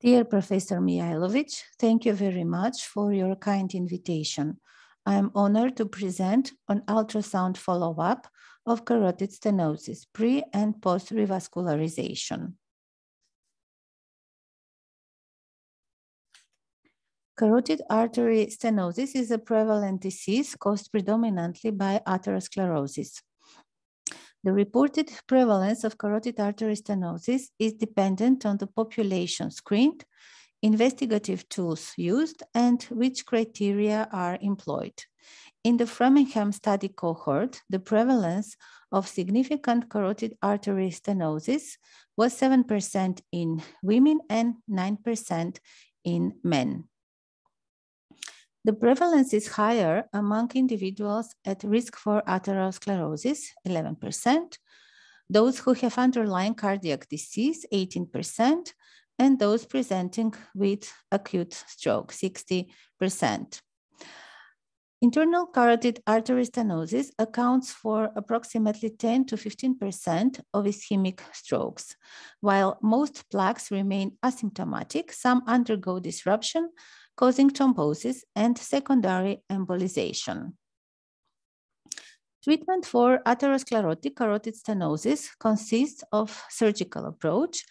Dear Professor Mihailovic, thank you very much for your kind invitation. I am honored to present an ultrasound follow-up of carotid stenosis, pre- and post-revascularization. Carotid artery stenosis is a prevalent disease caused predominantly by atherosclerosis. The reported prevalence of carotid artery stenosis is dependent on the population screened, investigative tools used, and which criteria are employed. In the Framingham study cohort, the prevalence of significant carotid artery stenosis was 7% in women and 9% in men. The prevalence is higher among individuals at risk for atherosclerosis, 11%, those who have underlying cardiac disease, 18%, and those presenting with acute stroke, 60%. Internal carotid artery stenosis accounts for approximately 10 to 15% of ischemic strokes. While most plaques remain asymptomatic, some undergo disruption, causing thrombosis and secondary embolization. Treatment for atherosclerotic carotid stenosis consists of surgical approach,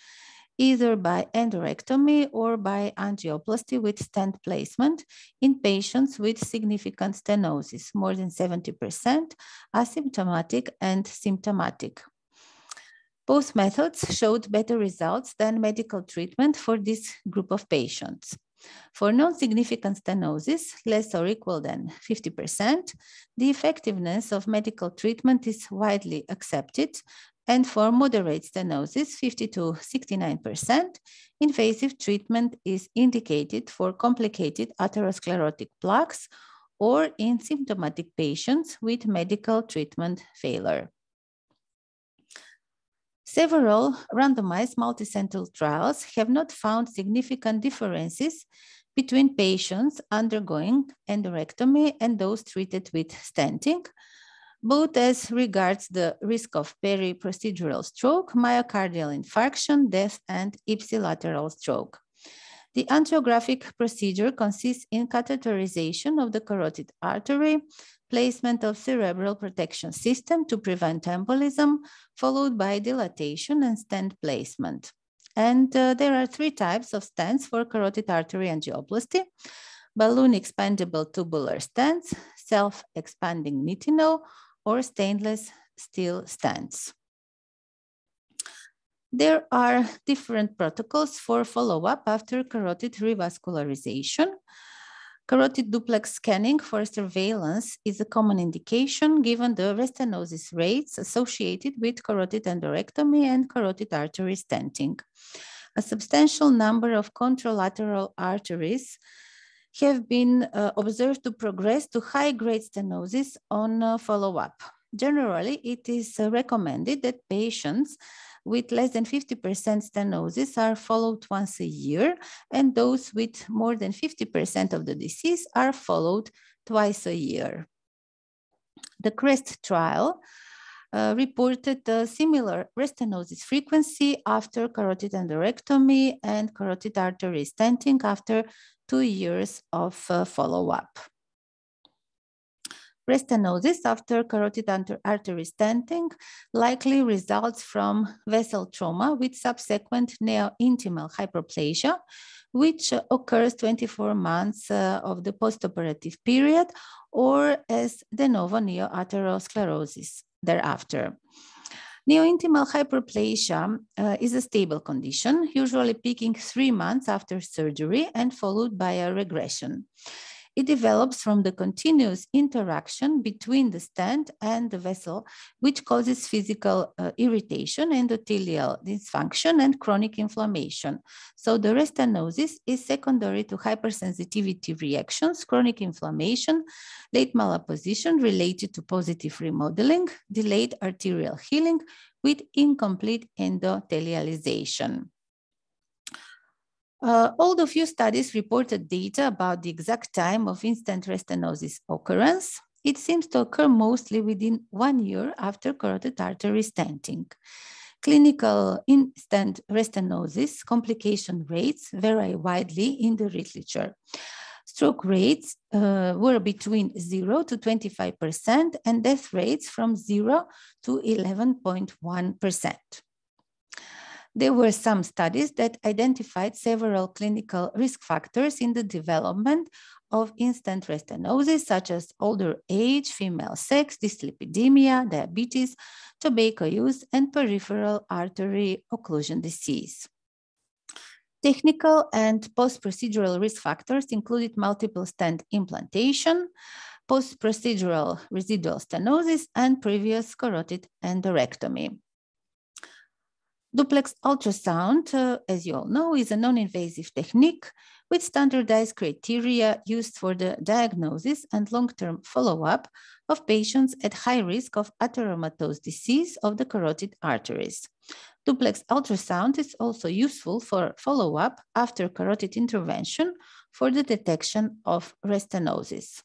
either by endorectomy or by angioplasty with stent placement in patients with significant stenosis, more than 70%, asymptomatic and symptomatic. Both methods showed better results than medical treatment for this group of patients. For non-significant stenosis, less or equal than 50%, the effectiveness of medical treatment is widely accepted, and for moderate stenosis, 50 to 69%, invasive treatment is indicated for complicated atherosclerotic plaques or in symptomatic patients with medical treatment failure. Several randomized multicenter trials have not found significant differences between patients undergoing endorectomy and those treated with stenting, both as regards the risk of peri-procedural stroke, myocardial infarction, death, and ipsilateral stroke. The angiographic procedure consists in catheterization of the carotid artery, placement of cerebral protection system to prevent embolism, followed by dilatation and stent placement. And there are three types of stents for carotid artery angioplasty: balloon expandable tubular stents, self-expanding nitinol, or stainless steel stents. There are different protocols for follow-up after carotid revascularization. Carotid duplex scanning for surveillance is a common indication given the restenosis rates associated with carotid endorectomy and carotid artery stenting. A substantial number of contralateral arteries have been observed to progress to high-grade stenosis on follow-up. Generally, it is recommended that patients with less than 50% stenosis are followed once a year, and those with more than 50% of the disease are followed twice a year. The CREST trial reported a similar restenosis frequency after carotid endorectomy and carotid artery stenting after 2 years of follow-up. Restenosis after carotid artery stenting likely results from vessel trauma with subsequent neo-intimal hyperplasia, which occurs 24 months of the postoperative period, or as de novo neoatherosclerosis thereafter. Neo-intimal hyperplasia is a stable condition, usually peaking 3 months after surgery and followed by a regression. It develops from the continuous interaction between the stent and the vessel, which causes physical irritation, endothelial dysfunction, and chronic inflammation. So the restenosis is secondary to hypersensitivity reactions, chronic inflammation, late malapposition related to positive remodeling, delayed arterial healing with incomplete endothelialization. Although few studies reported data about the exact time of instant restenosis occurrence, it seems to occur mostly within 1 year after carotid artery stenting. Clinical in-stent restenosis complication rates vary widely in the literature. Stroke rates were between 0 to 25% and death rates from 0 to 11.1%. There were some studies that identified several clinical risk factors in the development of in-stent restenosis, such as older age, female sex, dyslipidemia, diabetes, tobacco use, and peripheral artery occlusion disease. Technical and post-procedural risk factors included multiple stent implantation, post-procedural residual stenosis, and previous carotid endarterectomy. Duplex ultrasound, as you all know, is a non-invasive technique with standardized criteria used for the diagnosis and long-term follow-up of patients at high risk of atheromatous disease of the carotid arteries. Duplex ultrasound is also useful for follow-up after carotid intervention for the detection of restenosis.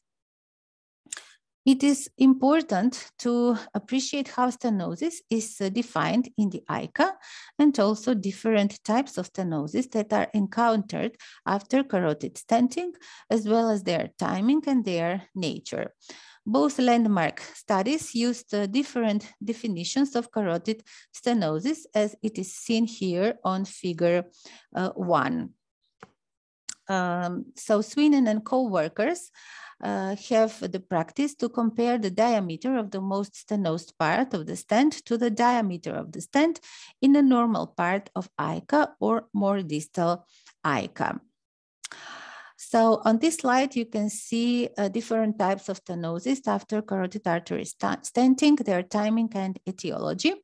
It is important to appreciate how stenosis is defined in the ICA and also different types of stenosis that are encountered after carotid stenting, as well as their timing and their nature. Both landmark studies used different definitions of carotid stenosis, as it is seen here on figure 1. So Sweeney and co-workers have the practice to compare the diameter of the most stenosed part of the stent to the diameter of the stent in the normal part of ICA or more distal ICA. So on this slide, you can see different types of stenosis after carotid artery stenting, their timing and etiology.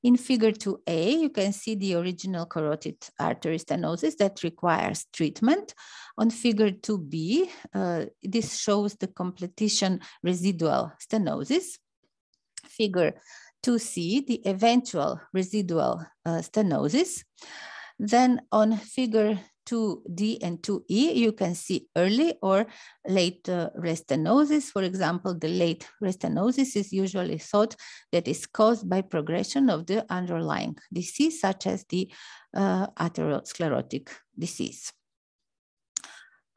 In figure 2A, you can see the original carotid artery stenosis that requires treatment. On figure 2B, this shows the completion residual stenosis. Figure 2C, the eventual residual stenosis. Then on figure 2D and 2E, you can see early or late restenosis. For example, the late restenosis is usually thought that is caused by progression of the underlying disease, such as the atherosclerotic disease.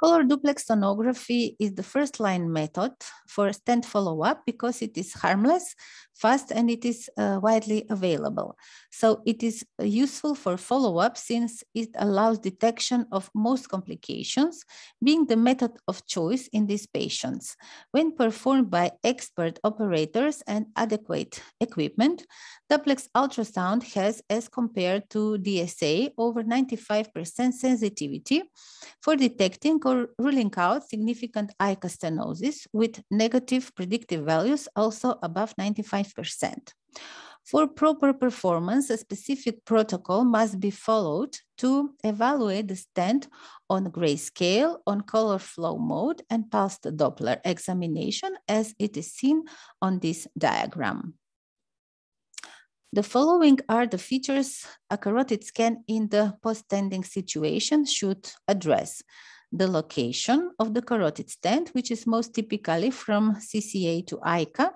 Color duplex sonography is the first-line method for stent follow-up because it is harmless, fast, and it is widely available. So it is useful for follow-up since it allows detection of most complications, being the method of choice in these patients. When performed by expert operators and adequate equipment, duplex ultrasound has, as compared to DSA, over 95% sensitivity for detecting or ruling out significant ICA stenosis with negative predictive values also above 95%. For proper performance, a specific protocol must be followed to evaluate the stent on grayscale, on color flow mode, and pulsed Doppler examination, as it is seen on this diagram. The following are the features a carotid scan in the post-stenting situation should address. The location of the carotid stent, which is most typically from CCA to ICA,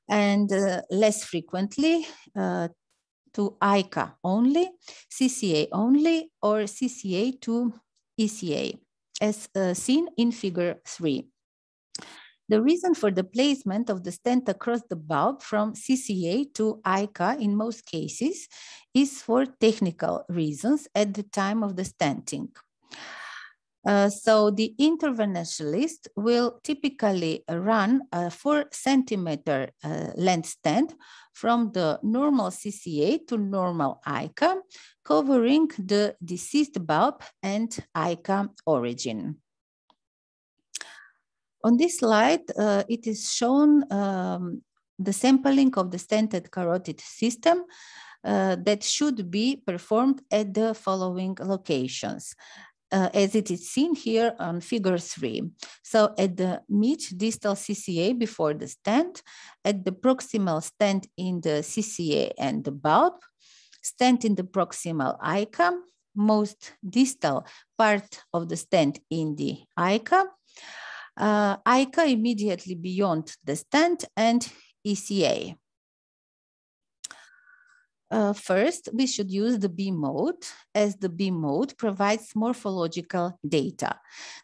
and less frequently to ICA only, CCA only, or CCA to ECA, as seen in figure 3. The reason for the placement of the stent across the bulb from CCA to ICA in most cases is for technical reasons at the time of the stenting. So the interventionalist will typically run a 4-centimeter length stent from the normal CCA to normal ICA, covering the deceased bulb and ICA origin. On this slide, it is shown the sampling of the stented carotid system that should be performed at the following locations. As it is seen here on figure 3. So at the mid-distal CCA before the stent, at the proximal stent in the CCA and the bulb, stent in the proximal ICA, most distal part of the stent in the ICA, ICA immediately beyond the stent, and ECA. First, we should use the B mode, as the B mode provides morphological data.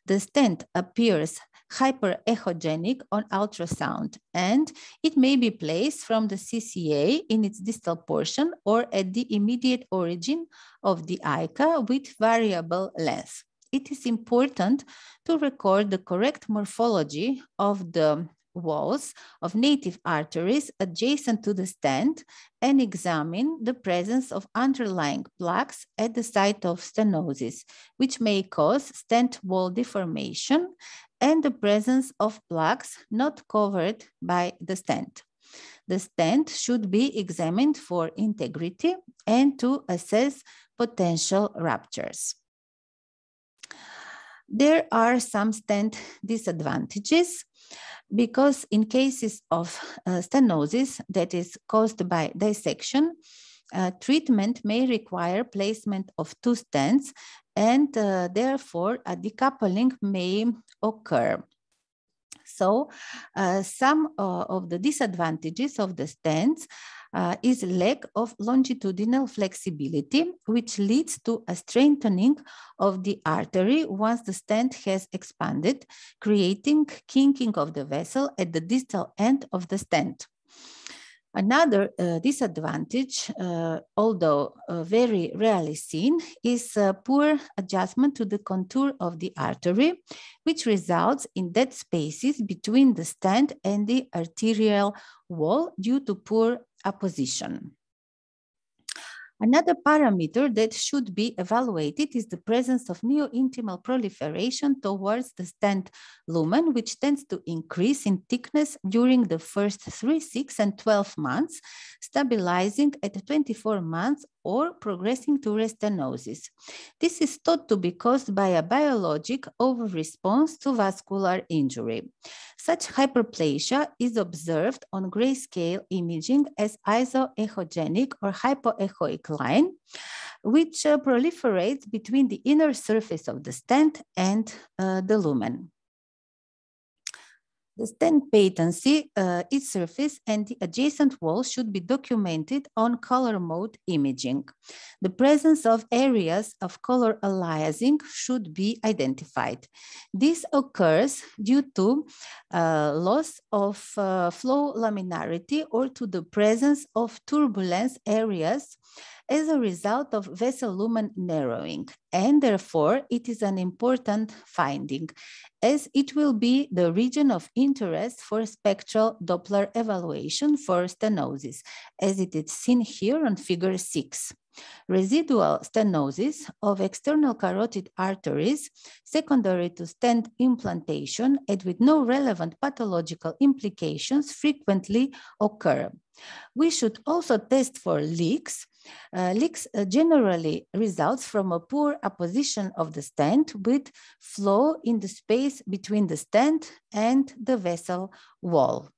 The stent appears hyperechogenic on ultrasound, and it may be placed from the CCA in its distal portion or at the immediate origin of the ICA with variable length. It is important to record the correct morphology of the walls of native arteries adjacent to the stent and examine the presence of underlying plaques at the site of stenosis, which may cause stent wall deformation and the presence of plaques not covered by the stent. The stent should be examined for integrity and to assess potential ruptures. There are some stent disadvantages, because in cases of stenosis that is caused by dissection, treatment may require placement of two stents, and therefore a decoupling may occur. So some of the disadvantages of the stents is lack of longitudinal flexibility, which leads to a strengthening of the artery once the stent has expanded, creating kinking of the vessel at the distal end of the stent. Another disadvantage, although very rarely seen, is poor adjustment to the contour of the artery, which results in dead spaces between the stent and the arterial wall due to poor apposition. Another parameter that should be evaluated is the presence of neointimal proliferation towards the stent lumen, which tends to increase in thickness during the first 3, 6, and 12 months, stabilizing at 24 months or progressing to restenosis. This is thought to be caused by a biologic over-response to vascular injury. Such hyperplasia is observed on grayscale imaging as isoechogenic or hypoechoic line, which proliferates between the inner surface of the stent and the lumen. The stent patency, its surface, and the adjacent wall should be documented on color mode imaging. The presence of areas of color aliasing should be identified. This occurs due to loss of flow laminarity or to the presence of turbulence areas as a result of vessel lumen narrowing, and therefore it is an important finding, as it will be the region of interest for spectral Doppler evaluation for stenosis, as it is seen here on figure 6. Residual stenosis of external carotid arteries secondary to stent implantation and with no relevant pathological implications frequently occur. We should also test for leaks. Leaks generally results from a poor apposition of the stent with flow in the space between the stent and the vessel wall.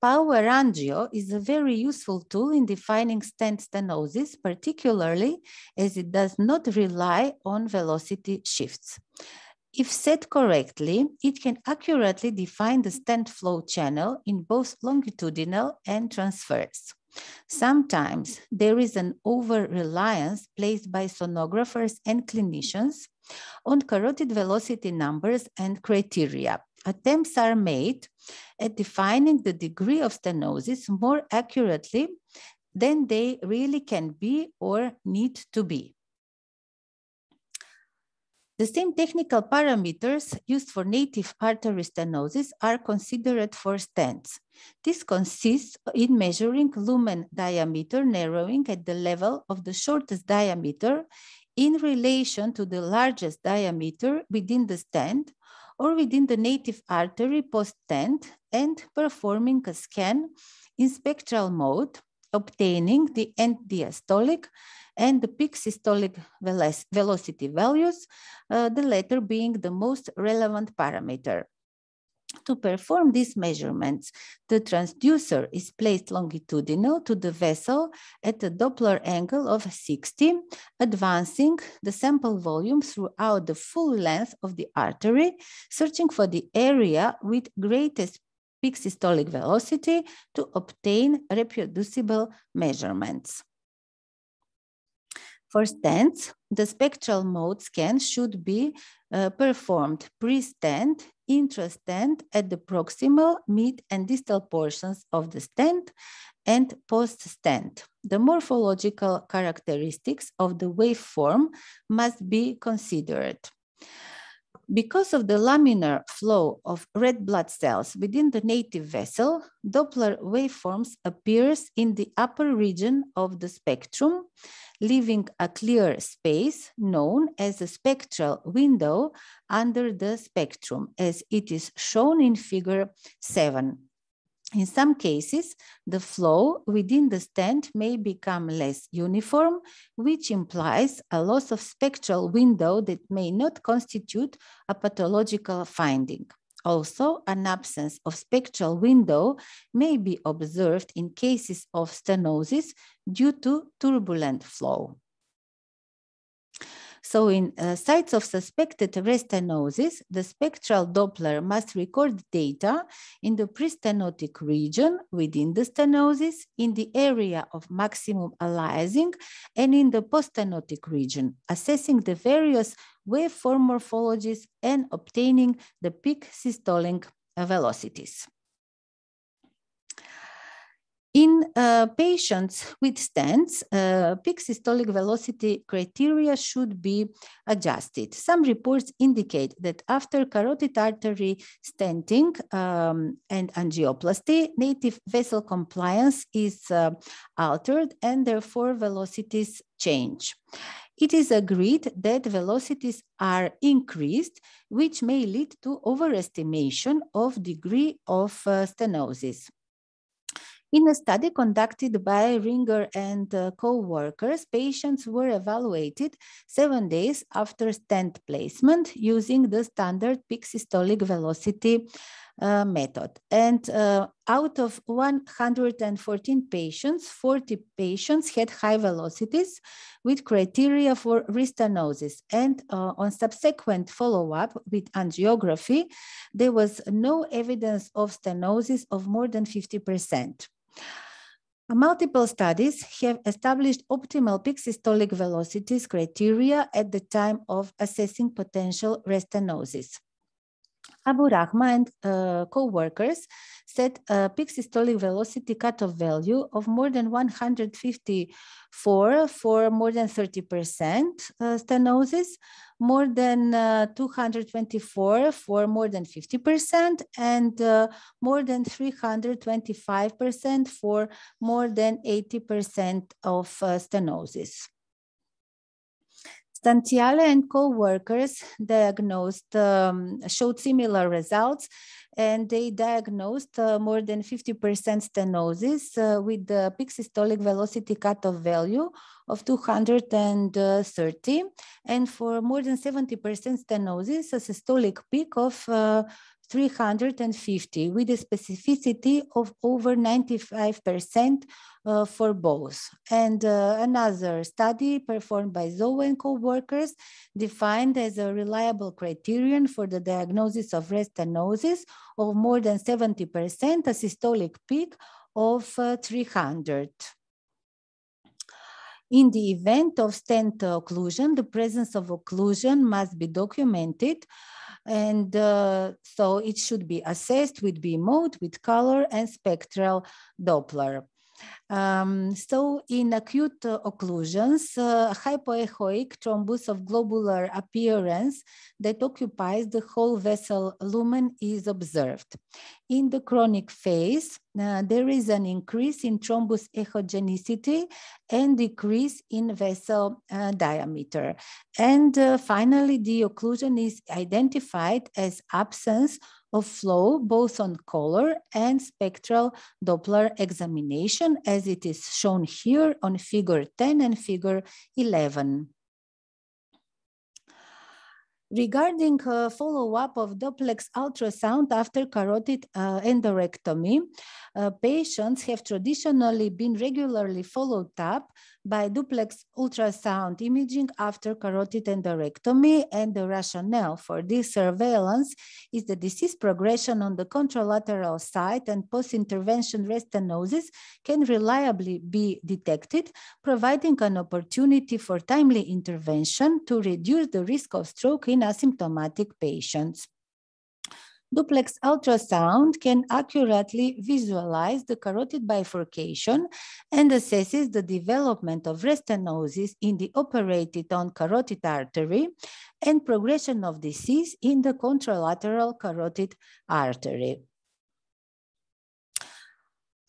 Power angio is a very useful tool in defining stent stenosis, particularly as it does not rely on velocity shifts. If set correctly, it can accurately define the stent flow channel in both longitudinal and transverse. Sometimes there is an over-reliance placed by sonographers and clinicians on carotid velocity numbers and criteria. Attempts are made at defining the degree of stenosis more accurately than they really can be or need to be. The same technical parameters used for native artery stenosis are considered for stents. This consists in measuring lumen diameter narrowing at the level of the shortest diameter in relation to the largest diameter within the stent or within the native artery post-stent, and performing a scan in spectral mode, obtaining the end diastolic and the peak systolic velocity values, the latter being the most relevant parameter. To perform these measurements, the transducer is placed longitudinal to the vessel at a Doppler angle of 60, advancing the sample volume throughout the full length of the artery, searching for the area with greatest peak systolic velocity to obtain reproducible measurements. For stents, the spectral mode scan should be performed pre-stent, intra-stent at the proximal, mid, and distal portions of the stent, and post-stent. The morphological characteristics of the waveform must be considered. Because of the laminar flow of red blood cells within the native vessel, Doppler waveforms appears in the upper region of the spectrum, leaving a clear space known as a spectral window under the spectrum, as it is shown in figure 7. In some cases, the flow within the stent may become less uniform, which implies a loss of spectral window that may not constitute a pathological finding. Also, an absence of spectral window may be observed in cases of stenosis due to turbulent flow. So in sites of suspected restenosis, the spectral Doppler must record data in the pre-stenotic region within the stenosis, in the area of maximum aliasing, and in the post-stenotic region, assessing the various waveform morphologies and obtaining the peak systolic velocities. In patients with stents, peak systolic velocity criteria should be adjusted. Some reports indicate that after carotid artery stenting and angioplasty, native vessel compliance is altered and therefore velocities change. It is agreed that velocities are increased, which may lead to overestimation of degree of stenosis. In a study conducted by Ringer and co-workers, patients were evaluated 7 days after stent placement using the standard peak systolic velocity method. And out of 114 patients, 40 patients had high velocities with criteria for restenosis. And on subsequent follow-up with angiography, there was no evidence of stenosis of more than 50%. Multiple studies have established optimal peak systolic velocities criteria at the time of assessing potential restenosis. Abu Rahma and co-workers set a peak systolic velocity cutoff value of more than 154 for more than 30% stenosis, more than 224 for more than 50%, and more than 325% for more than 80% of stenosis. Stantiale and co-workers diagnosed, showed similar results, and they diagnosed more than 50% stenosis with the peak systolic velocity cutoff value of 230, and for more than 70% stenosis, a systolic peak of 350 with a specificity of over 95% for both. And another study performed by Zoe and co-workers defined as a reliable criterion for the diagnosis of restenosis of more than 70%, a systolic peak of 300. In the event of stent occlusion, the presence of occlusion must be documented, and so it should be assessed with B mode, with color and spectral Doppler. So in acute occlusions, hypoechoic thrombus of globular appearance that occupies the whole vessel lumen is observed. In the chronic phase, there is an increase in thrombus echogenicity and decrease in vessel diameter. And finally, the occlusion is identified as absence of flow, both on color and spectral Doppler examination, as it is shown here on figure 10 and figure 11. Regarding follow-up of duplex ultrasound after carotid endarterectomy, patients have traditionally been regularly followed up by duplex ultrasound imaging after carotid endarterectomy, and the rationale for this surveillance is the disease progression on the contralateral side, and post-intervention stenosis can reliably be detected, providing an opportunity for timely intervention to reduce the risk of stroke in asymptomatic patients. Duplex ultrasound can accurately visualize the carotid bifurcation and assesses the development of stenosis in the operated on carotid artery and progression of disease in the contralateral carotid artery.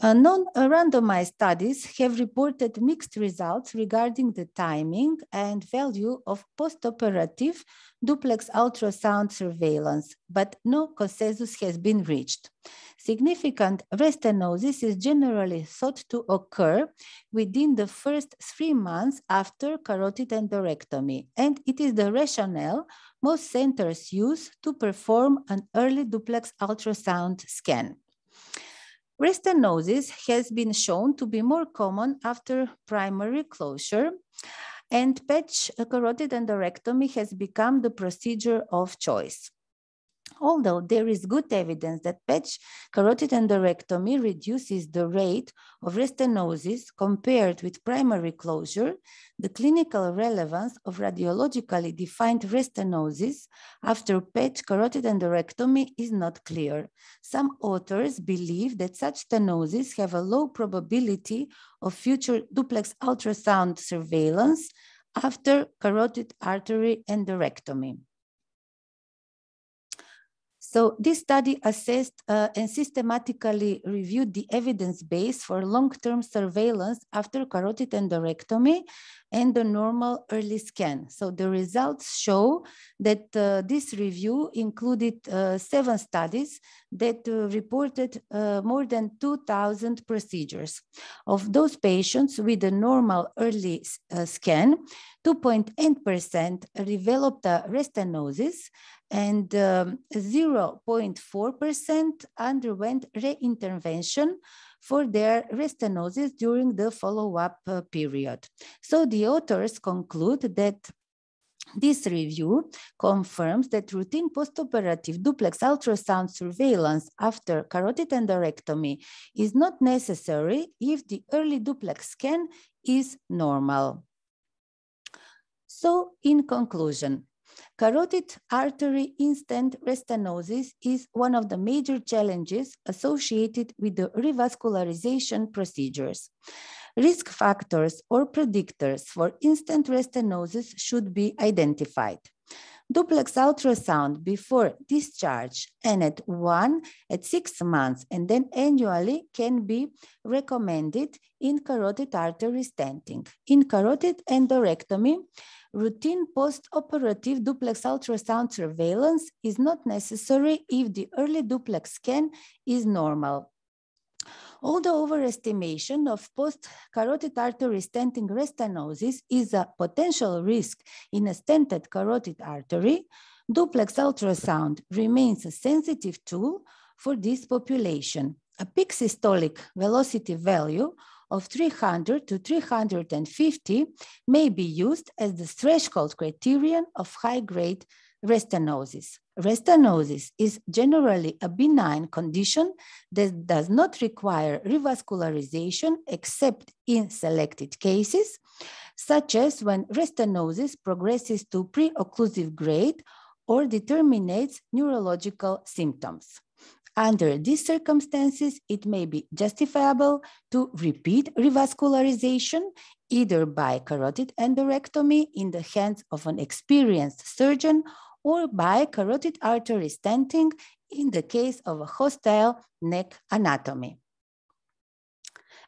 Non-randomized studies have reported mixed results regarding the timing and value of postoperative duplex ultrasound surveillance, but no consensus has been reached. Significant stenosis is generally thought to occur within the first 3 months after carotid endarterectomy, and it is the rationale most centers use to perform an early duplex ultrasound scan. Stenosis has been shown to be more common after primary closure, and patch carotid endarterectomy has become the procedure of choice. Although there is good evidence that patch carotid endarterectomy reduces the rate of stenosis compared with primary closure, the clinical relevance of radiologically defined stenosis after patch carotid endarterectomy is not clear. Some authors believe that such stenosis have a low probability of future duplex ultrasound surveillance after carotid artery endarterectomy. So this study assessed and systematically reviewed the evidence base for long-term surveillance after carotid endarterectomy and the normal early scan. So the results show that this review included 7 studies that reported more than 2,000 procedures. Of those patients with a normal early scan, 2.8% developed a stenosis, and 0.4% underwent re-intervention for their stenosis during the follow-up period. So the authors conclude that this review confirms that routine postoperative duplex ultrasound surveillance after carotid endarterectomy is not necessary if the early duplex scan is normal. So in conclusion, carotid artery in-stent stenosis is one of the major challenges associated with the revascularization procedures. Risk factors or predictors for in-stent stenosis should be identified. Duplex ultrasound before discharge and at 6 months and then annually can be recommended in carotid artery stenting. In carotid endarterectomy, routine post-operative duplex ultrasound surveillance is not necessary if the early duplex scan is normal. Although overestimation of post-carotid artery stenting stenosis is a potential risk in a stented carotid artery, duplex ultrasound remains a sensitive tool for this population. A peak systolic velocity value of 300 to 350 may be used as the threshold criterion of high-grade stenosis. Stenosis is generally a benign condition that does not require revascularization except in selected cases, such as when stenosis progresses to pre-occlusive grade or determinates neurological symptoms. Under these circumstances, it may be justifiable to repeat revascularization either by carotid endarterectomy in the hands of an experienced surgeon or by carotid artery stenting in the case of a hostile neck anatomy.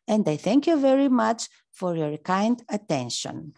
And I thank you very much for your kind attention.